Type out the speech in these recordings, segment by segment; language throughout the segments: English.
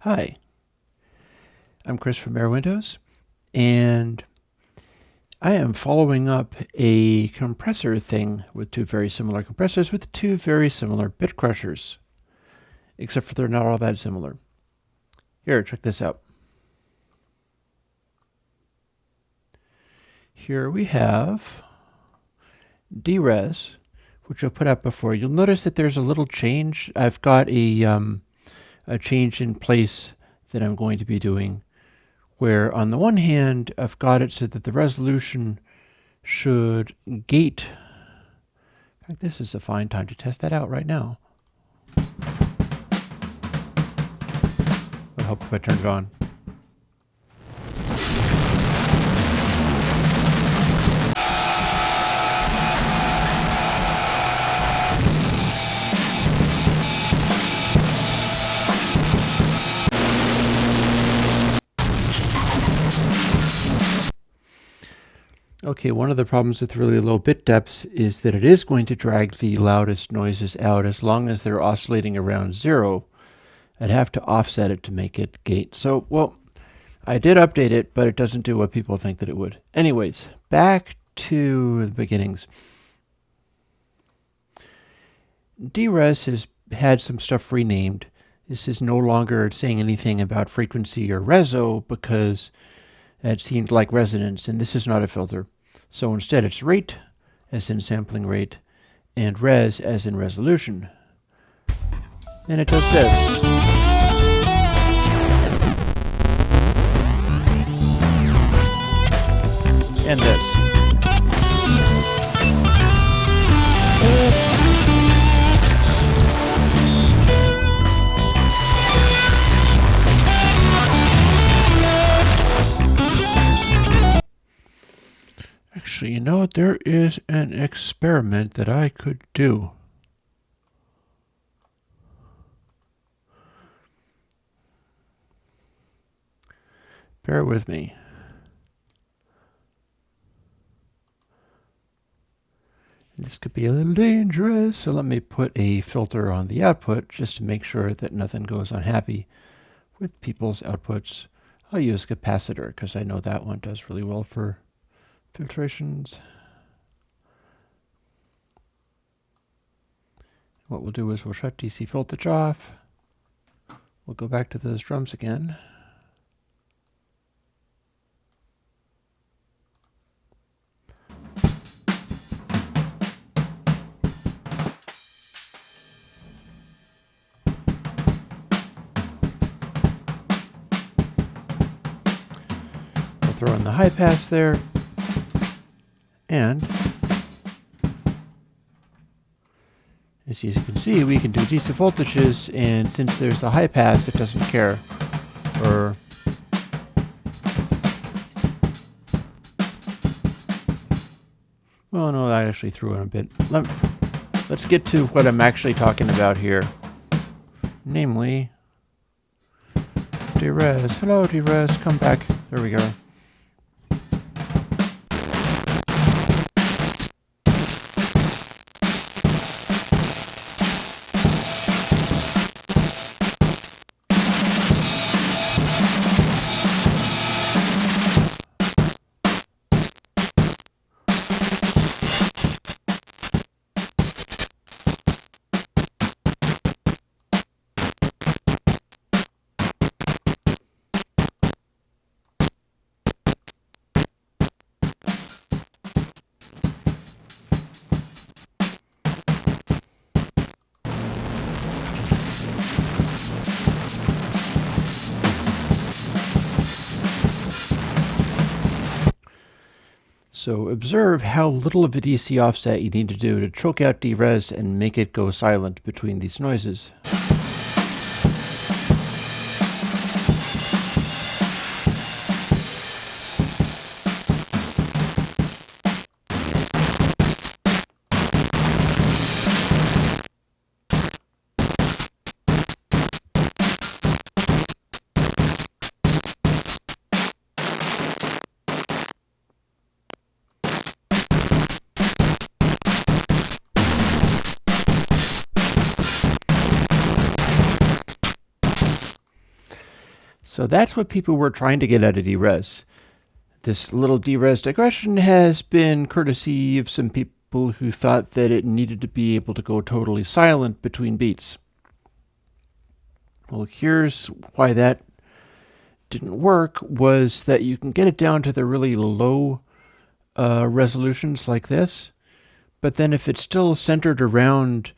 Hi, I'm Chris from airwindows, and I am following up a compressor thing with two very similar compressors with two very similar bit crushers, except for they're not all that similar. Here, check this out. Here we have DRes, which I'll put up before. You'll notice that there's a little change. I've got a change in place that I'm going to be doing, where on the one hand, I've got it so that the resolution should gate. In fact, this is a fine time to test that out right now. Would help if I turned it on. Okay, one of the problems with really low bit depths is that it is going to drag the loudest noises out as long as they're oscillating around 0. I'd have to offset it to make it gate. So, well, I did update it, but it doesn't do what people think that it would. Anyways, back to the beginnings. DRes has had some stuff renamed. This is no longer saying anything about frequency or reso because it seemed like resonance, and this is not a filter. So instead it's rate, as in sampling rate, and res, as in resolution. And it does this. And this. Actually, you know what? There is an experiment that I could do. Bear with me. This could be a little dangerous, so let me put a filter on the output just to make sure that nothing goes unhappy with people's outputs. I'll use capacitor because I know that one does really well for filtrations. What we'll do is we'll shut DC voltage off. We'll go back to those drums again. We'll throw in the high pass there. And as you can see, we can do DC voltages, and since there's a high pass, it doesn't care. Or well, no, I actually threw in a bit. Let's get to what I'm actually talking about here. Namely, DRes. Hello, DRes. Come back. There we go. So observe how little of a DC offset you need to do to choke out DRes and make it go silent between these noises. So that's what people were trying to get out of DRes. This little DRes digression has been courtesy of some people who thought that it needed to be able to go totally silent between beats. Well, here's why that didn't work, was that you can get it down to the really low resolutions like this, but then if it's still centered around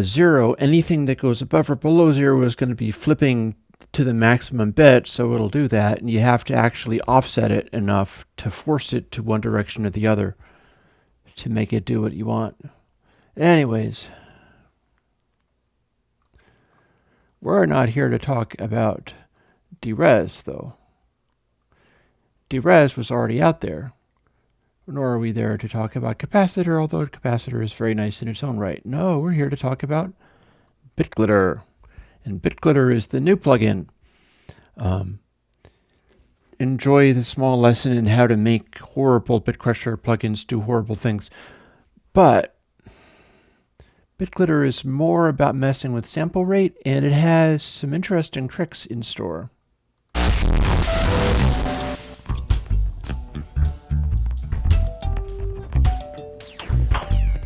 0, anything that goes above or below 0 is going to be flipping to the maximum bit, so it'll do that, and you have to actually offset it enough to force it to one direction or the other to make it do what you want. Anyways, we're not here to talk about DRes, though. DRes was already out there. Nor are we there to talk about capacitor, although capacitor is very nice in its own right. No, we're here to talk about BitGlitter. And BitGlitter is the new plugin. Enjoy the small lesson in how to make horrible BitCrusher plugins do horrible things. But BitGlitter is more about messing with sample rate, and it has some interesting tricks in store.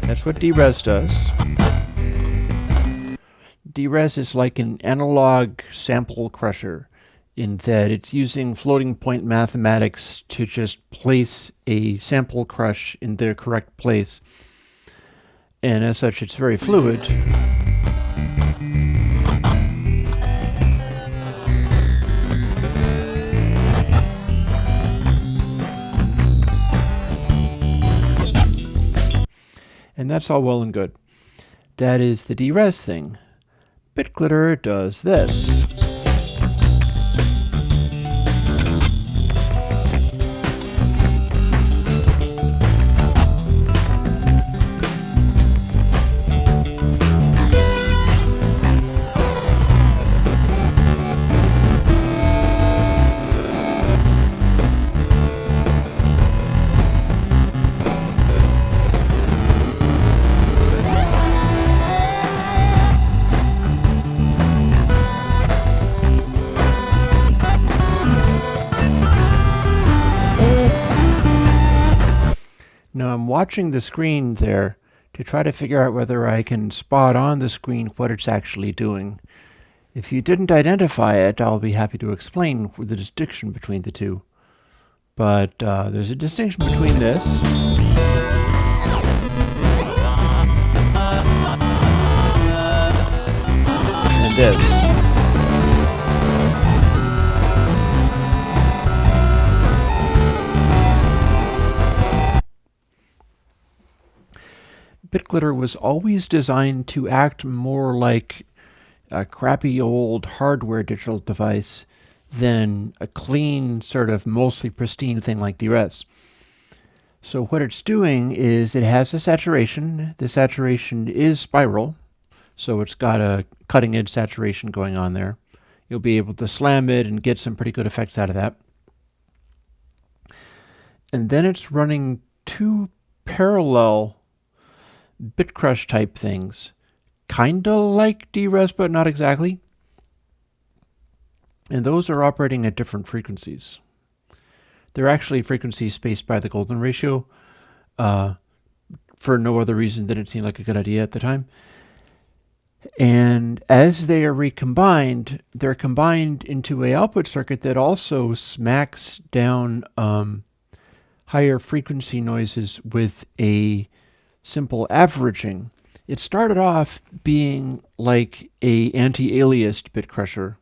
That's what DRes does. DRes is like an analog sample crusher in that it's using floating point mathematics to just place a sample crush in the correct place. And as such, it's very fluid. And that's all well and good. That is the DRes thing. BitGlitter does this. Now I'm watching the screen there to try to figure out whether I can spot on the screen what it's actually doing. If you didn't identify it, I'll be happy to explain the distinction between the two. But there's a distinction between this and this. BitGlitter was always designed to act more like a crappy old hardware digital device than a clean, sort of mostly pristine thing like DRes. So what it's doing is it has a saturation. The saturation is spiral, so it's got a cutting edge saturation going on there. You'll be able to slam it and get some pretty good effects out of that. And then it's running two parallel BitCrush type things, kinda like DRes, but not exactly. And those are operating at different frequencies. They're actually frequencies spaced by the golden ratio, for no other reason than it seemed like a good idea at the time. And as they are recombined, they're combined into an output circuit that also smacks down higher frequency noises with a simple averaging. It started off being like a anti-aliased BitCrusher,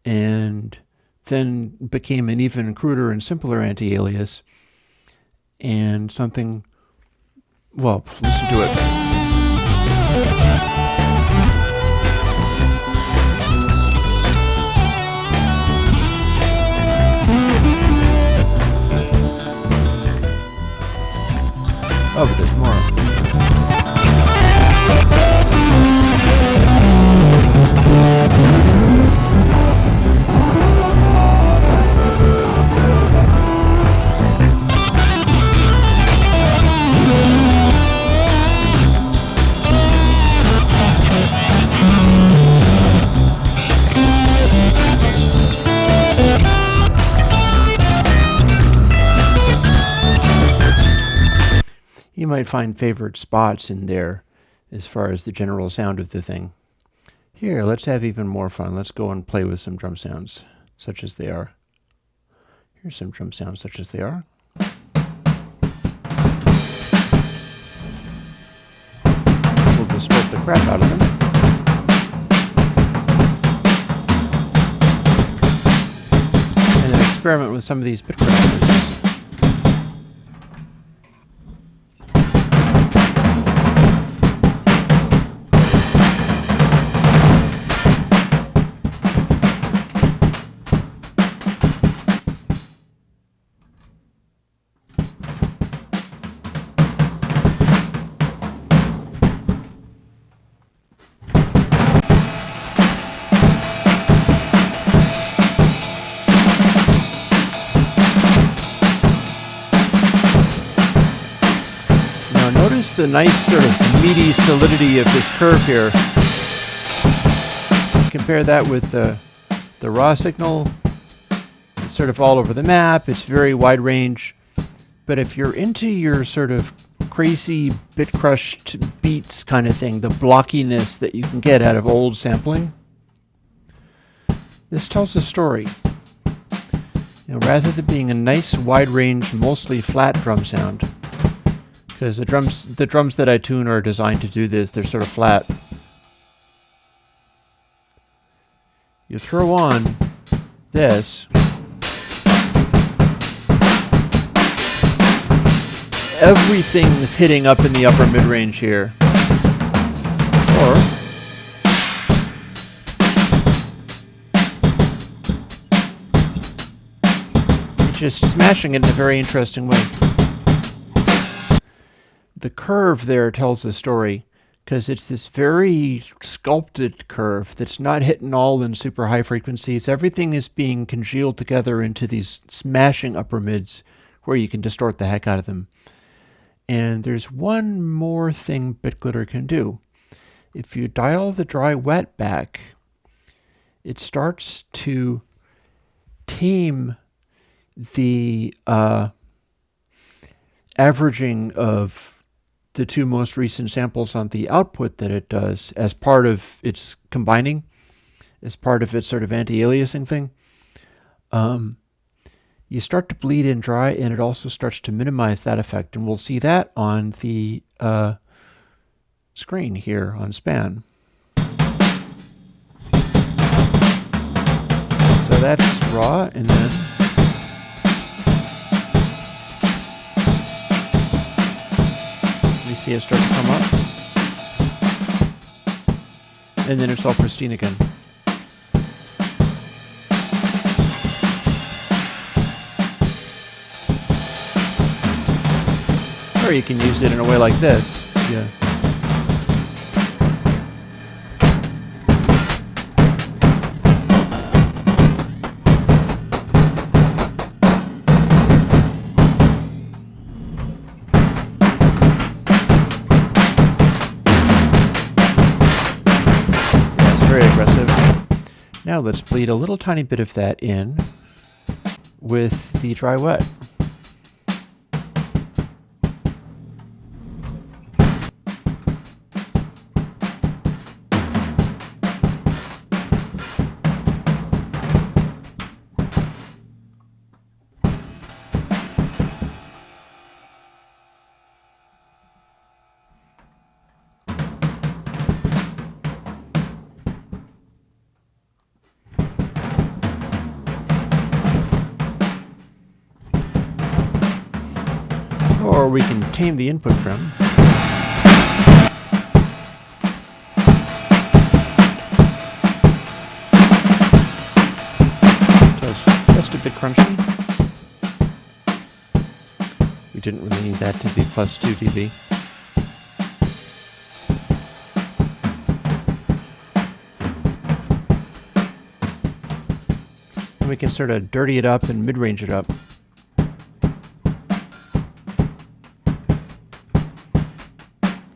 and then became an even cruder and simpler anti-alias, and something, well, listen to it. Oh, but there's more. might find favorite spots in there as far as the general sound of the thing. Here, let's have even more fun. Let's go and play with some drum sounds, such as they are. Here's some drum sounds such as they are. We'll distort the crap out of them. And then experiment with some of these BitGlitter. Notice the nice sort of meaty solidity of this curve here. Compare that with the raw signal. It's sort of all over the map. It's very wide range. But if you're into your sort of crazy bit crushed beats kind of thing, the blockiness that you can get out of old sampling, this tells a story. Rather than being a nice wide range, mostly flat drum sound, because the drums that I tune are designed to do this. They're sort of flat. You throw on this, everything's hitting up in the upper mid-range here. Or just smashing it in a very interesting way. The curve there tells a story, because it's this very sculpted curve that's not hitting all in super high frequencies. Everything is being congealed together into these smashing upper mids where you can distort the heck out of them. And there's one more thing BitGlitter can do. If you dial the dry wet back, it starts to tame the averaging of the two most recent samples on the output that it does as part of its combining, as part of its sort of anti-aliasing thing. You start to bleed in dry, and it also starts to minimize that effect. And we'll see that on the screen here on span. So that's raw, and then see it start to come up, and then it's all pristine again. Or you can use it in a way like this. Yeah. Now let's bleed a little tiny bit of that in with the dry wet. Or we can tame the input trim. Just a bit crunchy. We didn't really need that to be plus 2 dB. And we can sort of dirty it up and mid-range it up.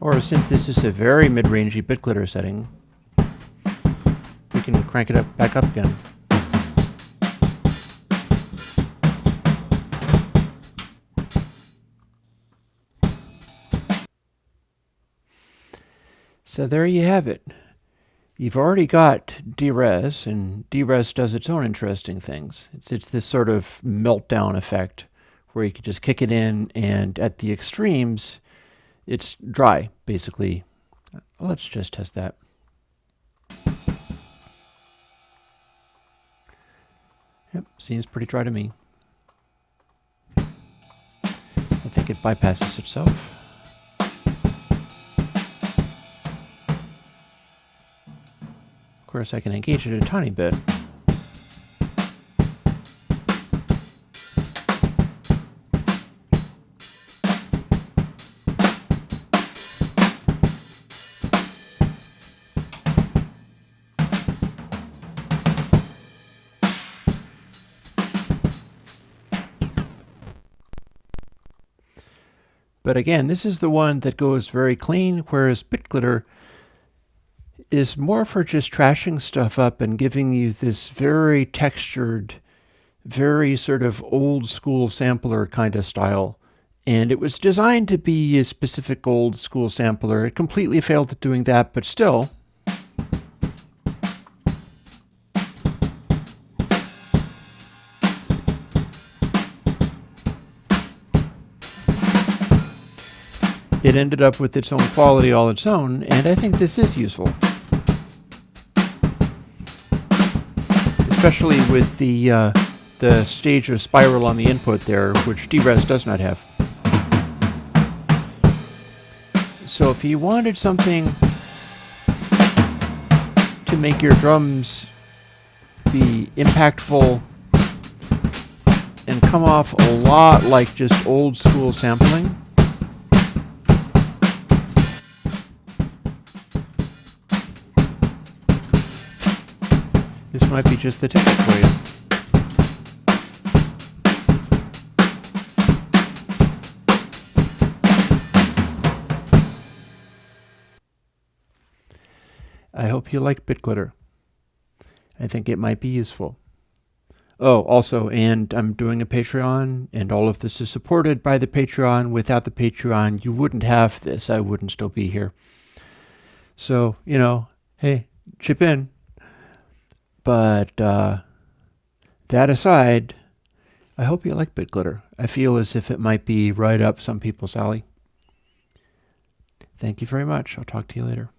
Or since this is a very mid-rangey BitGlitter setting, we can crank it up back up again. So there you have it. You've already got DRes, and DRes does its own interesting things. It's this sort of meltdown effect where you can just kick it in, and at the extremes, it's dry, basically. Let's just test that. Yep, seems pretty dry to me. I think it bypasses itself. Of course, I can engage it a tiny bit. But again, this is the one that goes very clean, whereas BitGlitter is more for just trashing stuff up and giving you this very textured, very sort of old school sampler kind of style. And it was designed to be a specific old school sampler. It completely failed at doing that, but still. It ended up with its own quality all its own, and I think this is useful. Especially with the stage of spiral on the input there, which DRes does not have. So if you wanted something to make your drums be impactful and come off a lot like just old school sampling, this might be just the ticket for you. I hope you like BitGlitter. I think it might be useful. Oh, also, and I'm doing a Patreon, and all of this is supported by the Patreon. Without the Patreon, you wouldn't have this. I wouldn't still be here. So, hey, chip in. But that aside, I hope you like BitGlitter. I feel as if it might be right up some people's alley. Thank you very much. I'll talk to you later.